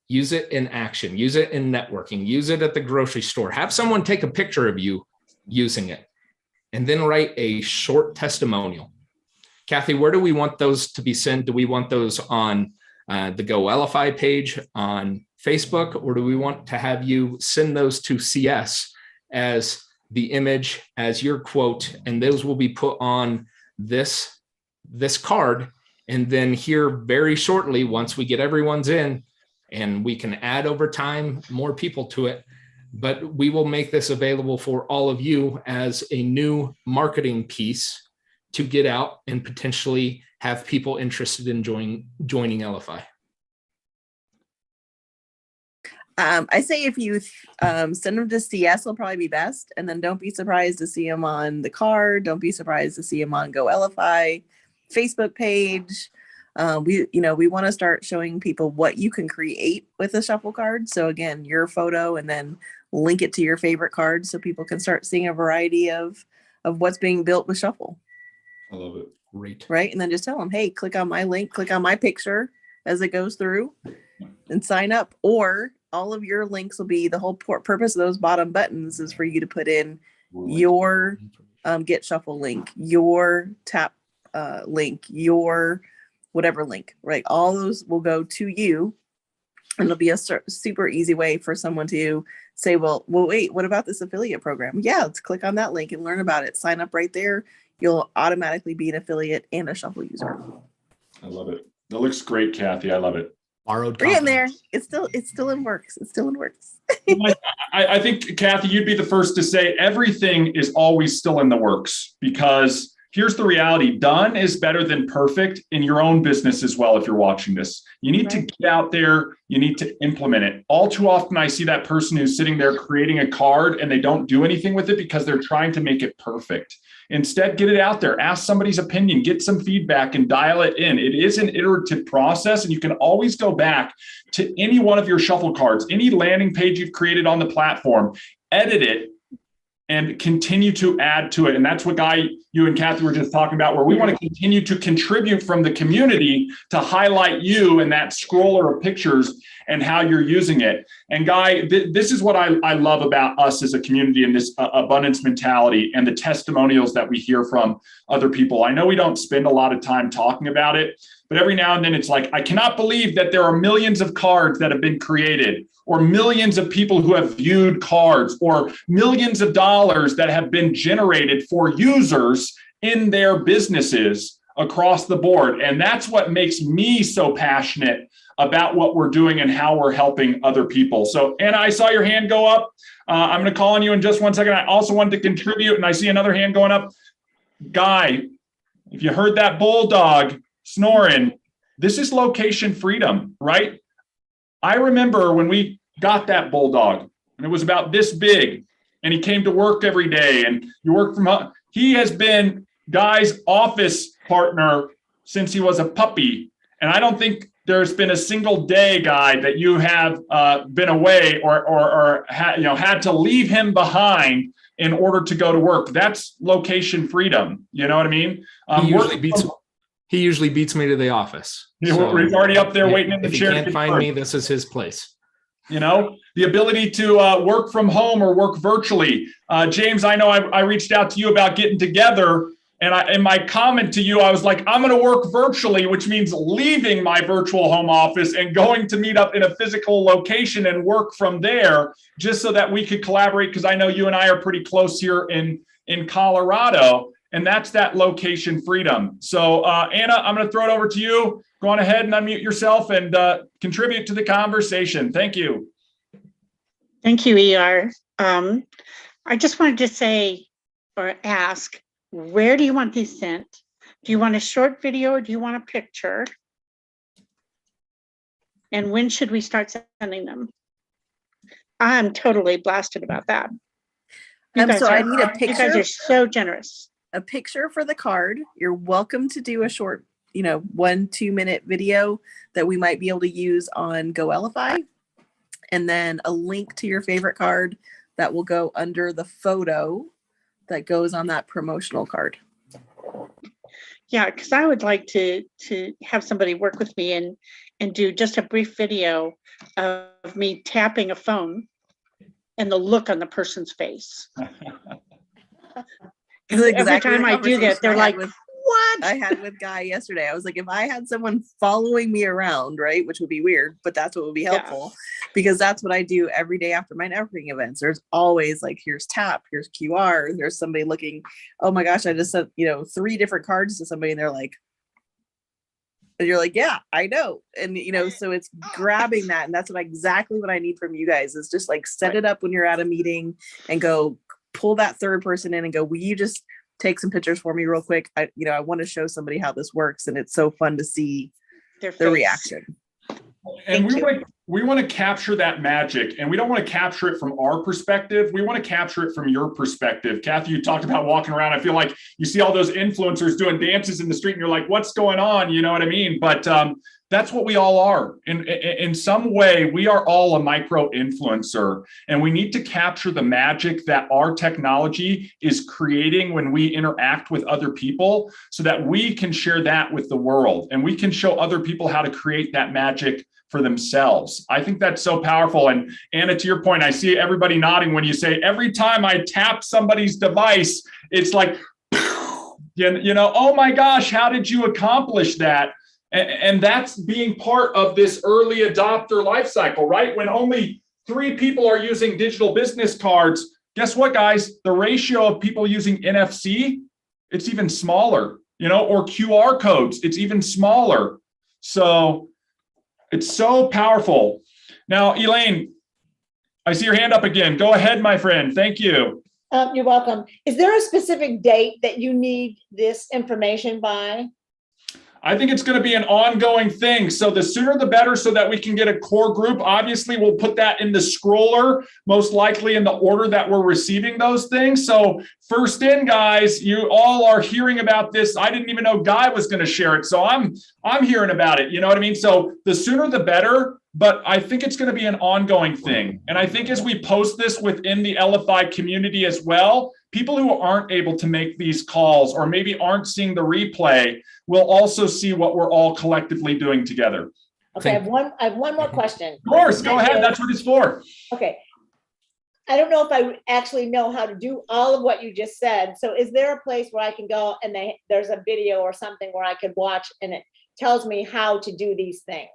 C: Use it in action, use it in networking, use it at the grocery store. Have someone take a picture of you using it and then write a short testimonial. Kathy, where do we want those to be sent? Do we want those on the Go Elify page on Facebook, or do we want to have you send those to CS as the image, as your quote, and those will be put on this card. And then here very shortly, once we get everyone's in, and we can add over time more people to it, but we will make this available for all of you as a new marketing piece to get out and potentially have people interested in joining Elify.
B: I say if you send them to CS will probably be best. And then don't be surprised to see them on the card. Don't be surprised to see them on Go Elify, Facebook page. We want to start showing people what you can create with a shuffle card. So again, your photo and then link it to your favorite card so people can start seeing a variety of what's being built with shuffle.
A: I love it.
C: Great.
B: Right. And then just tell them, hey, click on my link, click on my picture as it goes through and sign up. Or all of your links will be, the whole purpose of those bottom buttons is for you to put in your Get Shuffle link, your tap link, your whatever link, right? All those will go to you. And it'll be a super easy way for someone to say, well, wait, what about this affiliate program? Yeah, let's click on that link and learn about it. Sign up right there. You'll automatically be an affiliate and a shuffle user.
A: I love it. That looks great, Kathy. I love it.
C: Borrowed.
B: We're in there. It's still in works. It's still in works.
A: I think, Kathy, you'd be the first to say everything is always still in the works, because here's the reality. Done is better than perfect in your own business as well. If you're watching this, you need to get out there. You need to implement it. All too often, I see that person who's sitting there creating a card and they don't do anything with it because they're trying to make it perfect. Instead, get it out there, ask somebody's opinion, get some feedback and dial it in. It is an iterative process, and you can always go back to any one of your shuffle cards, any landing page you've created on the platform, edit it, and continue to add to it. And that's what you and Kathy were just talking about, where we want to continue to contribute from the community to highlight you in that scroller of pictures and how you're using it. And Guy, this is what I love about us as a community and this abundance mentality and the testimonials that we hear from other people. I know we don't spend a lot of time talking about it, but every now and then it's like, I cannot believe that there are millions of cards that have been created, or millions of people who have viewed cards, or millions of dollars that have been generated for users in their businesses across the board. And that's what makes me so passionate about what we're doing and how we're helping other people. So, Anna, I saw your hand go up. I'm going to call on you in just 1 second. I also wanted to contribute, and I see another hand going up. Guy, if you heard that bulldog snoring, this is location freedom, right? I remember when we got that bulldog, and it was about this big, and he came to work every day, and you work from home. He has been Guy's office partner since he was a puppy, and I don't think there's been a single day, Guy, that you have been away or had to leave him behind in order to go to work. That's location freedom. You know what I mean?
C: He usually beats me to the office.
A: He's already up there waiting in the chair.
C: If he can't find me, this is his place.
A: You know, the ability to work from home or work virtually. James, I know I reached out to you about getting together. And in my comment to you, I was like, I'm going to work virtually, which means leaving my virtual home office and going to meet up in a physical location and work from there, just so that we could collaborate. Because I know you and I are pretty close here in Colorado, and that's that location freedom. So Anna, I'm going to throw it over to you. Go on ahead and unmute yourself and contribute to the conversation. Thank you.
G: Thank you, ER. I just wanted to say or ask, where do you want these sent? Do you want a short video or do you want a picture? And when should we start sending them? I'm totally blasted about that.
B: So I need a picture.
G: You guys are so generous.
B: A picture for the card. You're welcome to do a short, 1-2 minute video that we might be able to use on Go Elify. And then a link to your favorite card that will go under the photo that goes on that promotional card.
G: Yeah, because I would like to have somebody work with me and do just a brief video of me tapping a phone and the look on the person's face. Every time I do that, they're like, what?
B: I had with Guy yesterday. I was like, if I had someone following me around, right, which would be weird, but that's what would be helpful, because that's what I do every day after my networking events. There's always like, here's tap, here's QR, there's somebody looking, oh my gosh, I just sent 3 different cards to somebody, and they're like, and you're like, yeah, I know. And so it's grabbing that, and that's exactly what I need from you guys, is just like set it up when you're at a meeting and go pull that third person in and go, will you just take some pictures for me real quick? I want to show somebody how this works, and it's so fun to see the reaction.
A: And we want to capture that magic, and we don't want to capture it from our perspective. We want to capture it from your perspective. Kathy, you talked about walking around. I feel like you see all those influencers doing dances in the street and you're like, what's going on? You know what I mean? But that's what we all are. In some way, we are all a micro influencer, and we need to capture the magic that our technology is creating when we interact with other people, so that we can share that with the world, and we can show other people how to create that magic for themselves. I think that's so powerful. And Anna, to your point, I see everybody nodding when you say, every time I tap somebody's device, it's like, oh my gosh, how did you accomplish that? And that's being part of this early adopter life cycle, right? When only 3 people are using digital business cards, guess what, guys? The ratio of people using NFC, it's even smaller, or QR codes, it's even smaller. So it's so powerful. Now, Elaine, I see your hand up again. Go ahead, my friend. Thank you.
F: You're welcome. Is there a specific date that you need this information by?
A: I think it's going to be an ongoing thing. So the sooner the better, so that we can get a core group. Obviously, we'll put that in the scroller, most likely in the order that we're receiving those things. So first in, guys, you all are hearing about this. I didn't even know Guy was going to share it. So I'm hearing about it. You know what I mean? So the sooner the better. But I think it's going to be an ongoing thing. And I think as we post this within the Elify community as well, people who aren't able to make these calls or maybe aren't seeing the replay will also see what we're all collectively doing together.
F: Okay, I have one more question.
A: Of course, go ahead. That's what it's for.
F: Okay. I don't know if I actually know how to do all of what you just said. So is there a place where I can go and there's a video or something where I could watch and it tells me how to do these things?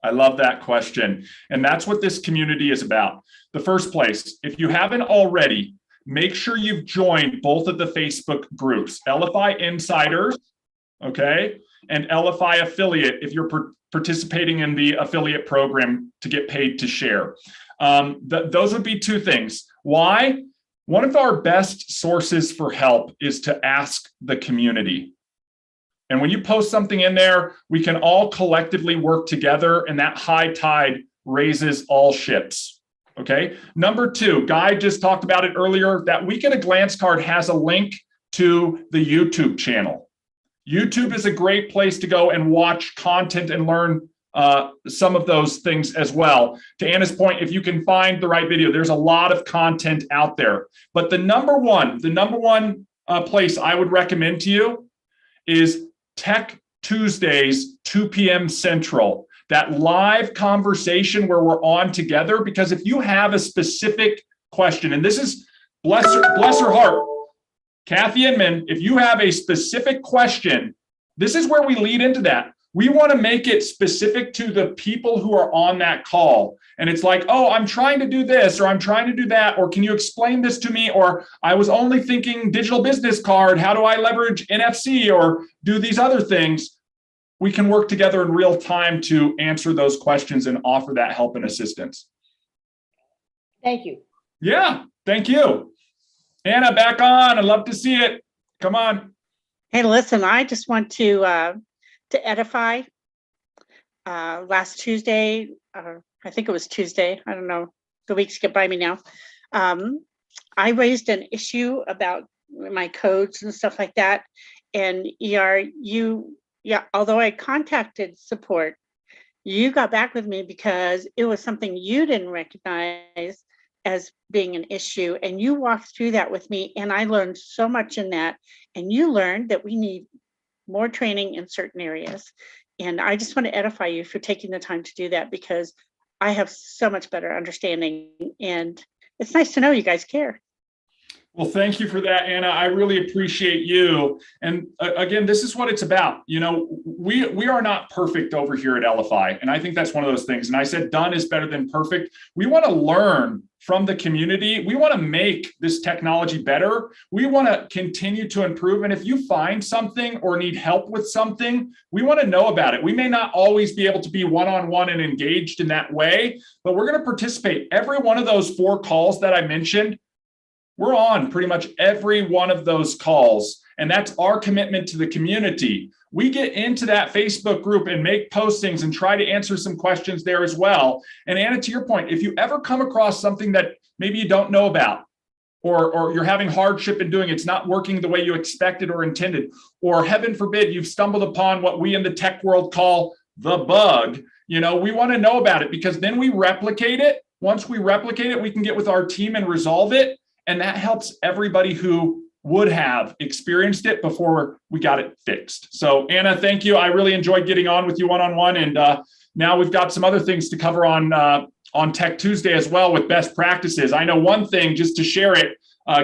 A: I love that question. And that's what this community is about. The first place, if you haven't already, make sure you've joined both of the Facebook groups, Elify Insiders, okay, and Elify Affiliate, if you're participating in the affiliate program to get paid to share. Those would be 2 things. Why? One of our best sources for help is to ask the community. And when you post something in there, we can all collectively work together, and that high tide raises all ships. Okay. Number 2, Guy just talked about it earlier, that Week at a Glance card has a link to the YouTube channel. YouTube is a great place to go and watch content and learn some of those things as well. To Anna's point, if you can find the right video, there's a lot of content out there. But the number one place I would recommend to you is Tech Tuesdays, 2 p.m. Central, that live conversation where we're on together. Because if you have a specific question, and this is, bless her heart, Kathy Inman, if you have a specific question, this is where we lead into that. We want to make it specific to the people who are on that call. And it's like, oh, I'm trying to do this, or I'm trying to do that, or can you explain this to me? Or I was only thinking digital business card. How do I leverage NFC or do these other things? We can work together in real time to answer those questions and offer that help and assistance.
F: Thank you.
A: Yeah, thank you. Anna, back on. I'd love to see it. Come on.
G: Hey, listen, I just want to edify. Last Tuesday, I think it was Tuesday. I don't know. The weeks get by me now. I raised an issue about my codes and stuff like that. And although I contacted support, you got back with me because it was something you didn't recognize as being an issue. And you walked through that with me. And I learned so much in that. And you learned that we need more training in certain areas. And I just want to edify you for taking the time to do that, because I have so much better understanding. And it's nice to know you guys care.
A: Well, thank you for that, Anna. I really appreciate you. And again, this is what it's about. You know, we are not perfect over here at Elify. And I think that's one of those things. And I said, done is better than perfect. We want to learn from the community. We want to make this technology better. We want to continue to improve. And if you find something or need help with something, we want to know about it. We may not always be able to be one-on-one and engaged in that way, but we're going to participate. Every one of those 4 calls that I mentioned, we're on pretty much every one of those calls. And that's our commitment to the community. We get into that Facebook group and make postings and try to answer some questions there as well. And Anna, to your point, if you ever come across something that maybe you don't know about, or you're having hardship in doing it's not working the way you expected or intended, or heaven forbid, you've stumbled upon what we in the tech world call the bug, we want to know about it, because then we replicate it. Once we replicate it, we can get with our team and resolve it. And that helps everybody who would have experienced it before we got it fixed. So Anna, thank you. I really enjoyed getting on with you one-on-one. And now we've got some other things to cover on Tech Tuesday as well with best practices. I know one thing, just to share it,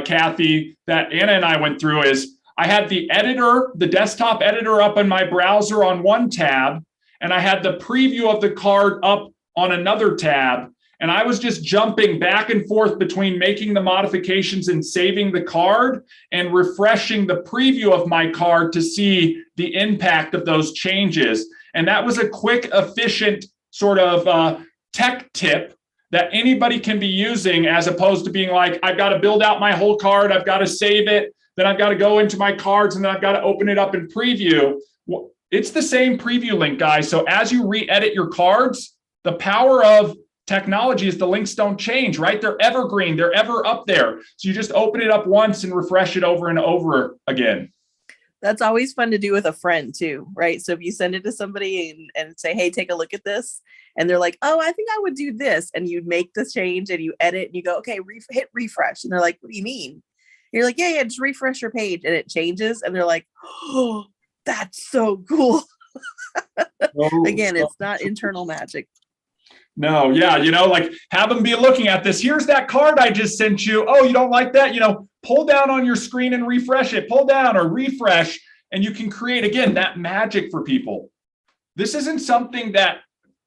A: Kathy, that Anna and I went through is I had the editor, the desktop editor up in my browser on one tab, and I had the preview of the card up on another tab. And I was just jumping back and forth between making the modifications and saving the card and refreshing the preview of my card to see the impact of those changes. And that was a quick, efficient sort of tech tip that anybody can be using, as opposed to being like, I've got to build out my whole card, I've got to save it, then I've got to go into my cards, and then I've got to open it up in preview. It's the same preview link, guys. So as you re-edit your cards, the power of technology is the links don't change, right? They're evergreen, they're ever up there. So you just open it up once and refresh it over and over again.
B: That's always fun to do with a friend too, right? So if you send it to somebody and say, hey, take a look at this. And they're like, oh, I think I would do this. And you make the change and you edit and you go, okay, hit refresh. And they're like, what do you mean? And you're like, yeah, just refresh your page. And it changes. And they're like, oh, that's so cool. Again, it's not internal magic.
A: No, yeah, like have them be looking at this. Here's that card I just sent you. Oh, you don't like that? Pull down on your screen and refresh it. Pull down or refresh, and you can create, again, that magic for people. This isn't something that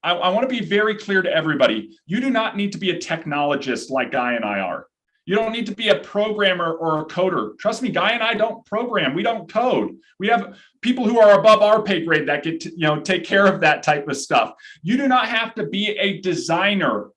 A: I want to be very clear to everybody. You do not need to be a technologist like Guy and I are. You don't need to be a programmer or a coder. Trust me, Guy and I don't program. We don't code. We have people who are above our pay grade that get to, take care of that type of stuff. You do not have to be a designer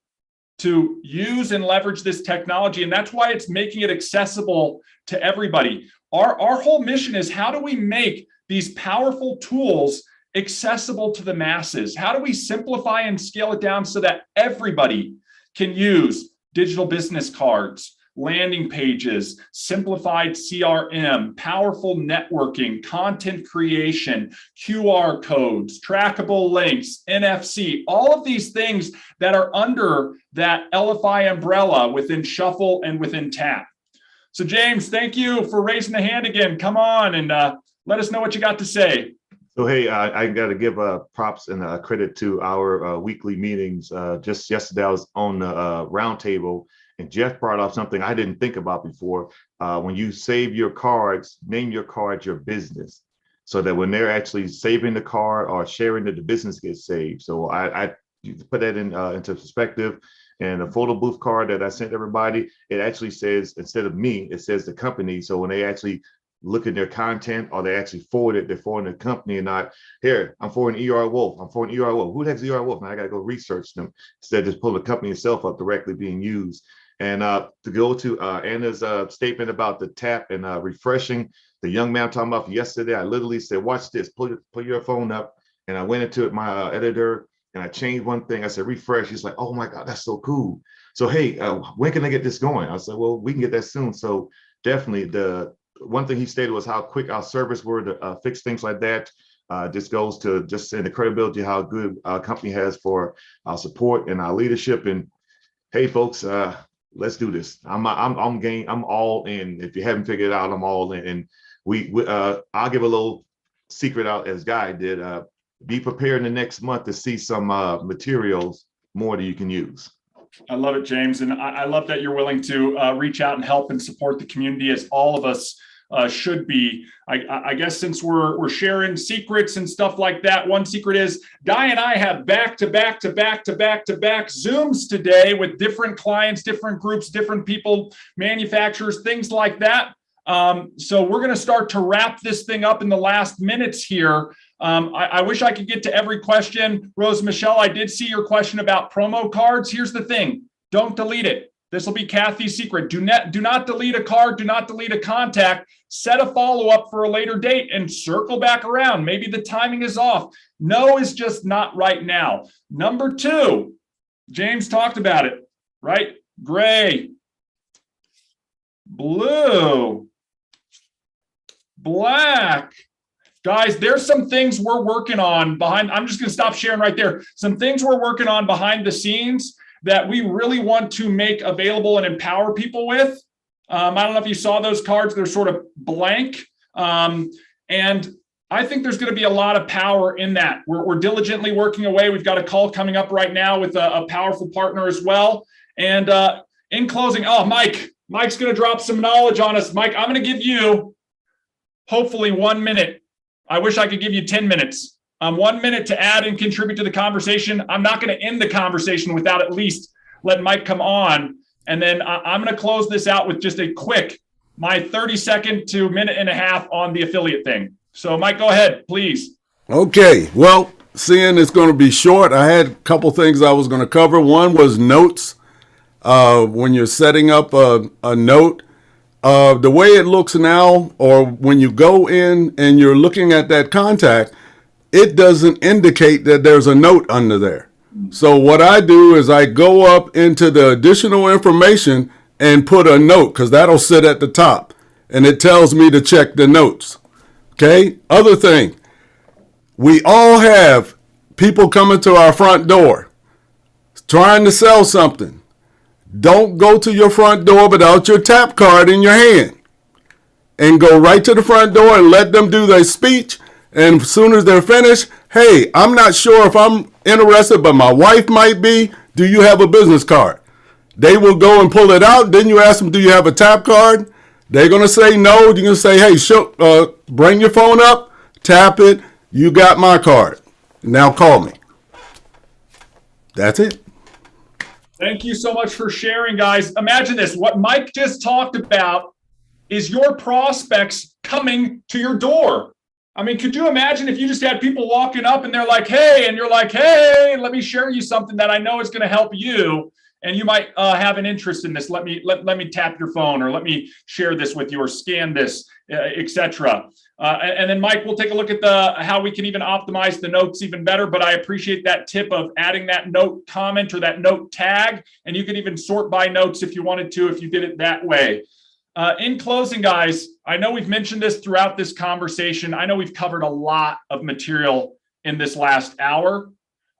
A: to use and leverage this technology. And that's why it's making it accessible to everybody. Our whole mission is, how do we make these powerful tools accessible to the masses? How do we simplify and scale it down so that everybody can use digital business cards, landing pages, simplified CRM, powerful networking, content creation, QR codes, trackable links, NFC, all of these things that are under that Elify umbrella within Shuffle and within Tap. So James, thank you for raising the hand again. Come on and let us know what you got to say.
E: So, hey, I got to give props and credit to our weekly meetings. Just yesterday, I was on the roundtable, And Jeff brought up something I didn't think about before. When you save your cards, name your card your business, so that when they're actually saving the card or sharing it, the business gets saved. So I put that into perspective. And the photo booth card that I sent everybody, it actually says, instead of me, it says the company. So when they actually look at their content or they actually forward it, they're forwarding the company and not, here, I'm forwarding ER Wolf. I'm forwarding ER Wolf. Who the heck's ER Wolf? Now I got to go research them instead of just pull the company itself up directly being used. And to go to Anna's statement about the tap and refreshing, the young man I'm talking about yesterday, I literally said, watch this, pull your phone up. And I went into my editor and I changed one thing. I said, refresh. He's like, oh my God, that's so cool. So, hey, when can I get this going? I said, well, we can get that soon. So definitely the one thing he stated was how quick our service were to fix things like that. This goes to just saying the credibility, how good our company has for our support and our leadership. And hey, folks, let's do this. I'm game. I'm all in. If you haven't figured it out, I'm all in. And I'll give a little secret out as Guy did. Be prepared in the next month to see some materials more that you can use.
A: I love it, James. And I love that you're willing to reach out and help and support the community, as all of us should be. I guess since we're sharing secrets and stuff like that, one secret is Guy and I have back-to-back Zooms today with different clients, different groups, different people, manufacturers, things like that. So we're going to start to wrap this thing up in the last minutes here. I wish I could get to every question. Rose Michelle, I did see your question about promo cards. Here's the thing. Don't delete it. This will be Kathy's secret. Do not delete a card. Do not delete a contact. Set a follow-up for a later date and circle back around. Maybe the timing is off. No is just not right now. Number 2, James talked about it, right? Gray, blue, black. Guys, there's some things we're working on behind. I'm just going to stop sharing right there. Some things we're working on behind the scenes that we really want to make available and empower people with. I don't know if you saw those cards. They're sort of blank. And I think there's going to be a lot of power in that. We're diligently working away. We've got a call coming up right now with a powerful partner as well. And in closing, Mike's going to drop some knowledge on us. Mike, I'm going to give you hopefully 1 minute. I wish I could give you 10 minutes. 1 minute to add and contribute to the conversation. I'm not going to end the conversation without at least letting Mike come on. And then I'm going to close this out with just a quick, my 30-second to minute and a half on the affiliate thing. So Mike, go ahead, please.
H: Okay. Well, seeing it's going to be short, I had a couple things I was going to cover. One was notes. When you're setting up a note, the way it looks now, or when you go in and you're looking at that contact, it doesn't indicate that there's a note under there. So what I do is I go up into the additional information and put a note, because that'll sit at the top and it tells me to check the notes. Okay. Other thing, we all have people coming to our front door trying to sell something. Don't go to your front door without your tap card in your hand, and go right to the front door and let them do their speech. And as soon as they're finished, hey, I'm not sure if I'm interested, but my wife might be. Do you have a business card? They will go and pull it out. Then you ask them, do you have a tap card? They're going to say no. You're going to say, hey, bring your phone up, tap it. You got my card. Now call me. That's it.
A: Thank you so much for sharing, guys. Imagine this. What Mike just talked about is your prospects coming to your door. I mean, could you imagine if you just had people walking up and they're like, hey, and you're like, hey, let me share you something that I know is going to help you, and you might have an interest in this. Let me tap your phone, or let me share this with you, or scan this, etc. And then Mike, we'll take a look at how we can even optimize the notes even better. But I appreciate that tip of adding that note comment or that note tag, and you could even sort by notes if you wanted to, if you did it that way. In closing, guys, I know we've mentioned this throughout this conversation. I know we've covered a lot of material in this last hour.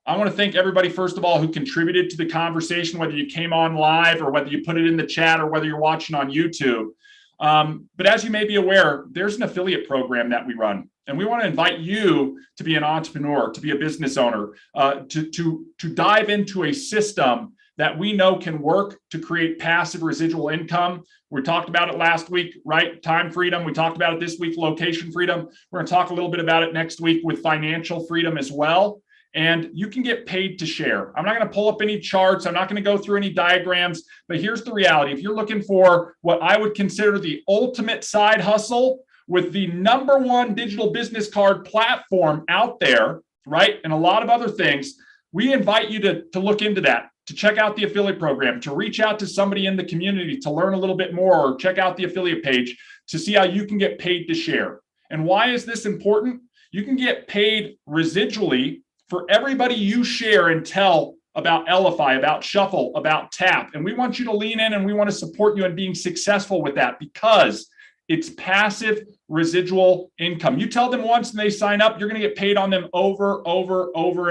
A: I want to thank everybody, first of all, who contributed to the conversation, whether you came on live or whether you put it in the chat or whether you're watching on YouTube. But as you may be aware, there's an affiliate program that we run, and we want to invite you to be an entrepreneur, to be a business owner, to dive into a system that we know can work to create passive residual income. We talked about it last week, right? Time freedom. We talked about it this week, location freedom. We're going to talk a little bit about it next week with financial freedom as well. And you can get paid to share. I'm not going to pull up any charts. I'm not going to go through any diagrams, but here's the reality. If you're looking for what I would consider the ultimate side hustle with the #1 digital business card platform out there, right? And a lot of other things, we invite you to look into that, to check out the affiliate program, to reach out to somebody in the community to learn a little bit more, or check out the affiliate page to see how you can get paid to share. And why is this important? You can get paid residually for everybody you share and tell about Elify, about Shuffle, about Tap. And we want you to lean in and we want to support you in being successful with that because it's passive residual income. You tell them once and they sign up, you're going to get paid on them over,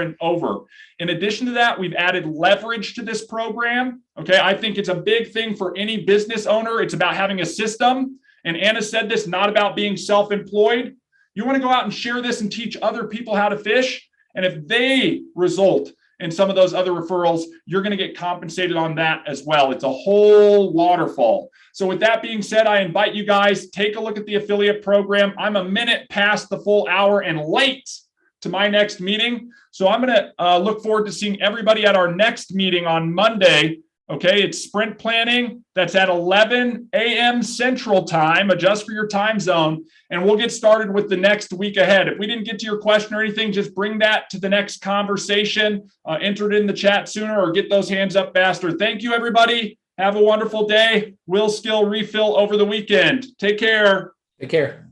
A: and over. In addition to that, we've added leverage to this program. Okay. I think it's a big thing for any business owner. It's about having a system. And Anna said this, not about being self-employed. You want to go out and share this and teach other people how to fish. And if they result in some of those other referrals, you're going to get compensated on that as well. It's a whole waterfall. So with that being said, I invite you guys, take a look at the affiliate program. I'm a minute past the full hour and late to my next meeting. So I'm going to look forward to seeing everybody at our next meeting on Monday. Okay, it's sprint planning. That's at 11 a.m. Central Time. Adjust for your time zone, and we'll get started with the next week ahead. If we didn't get to your question or anything, just bring that to the next conversation. Enter it in the chat sooner or get those hands up faster. Thank you, everybody. Have a wonderful day. Will skill refill over the weekend. Take care.
C: Take care.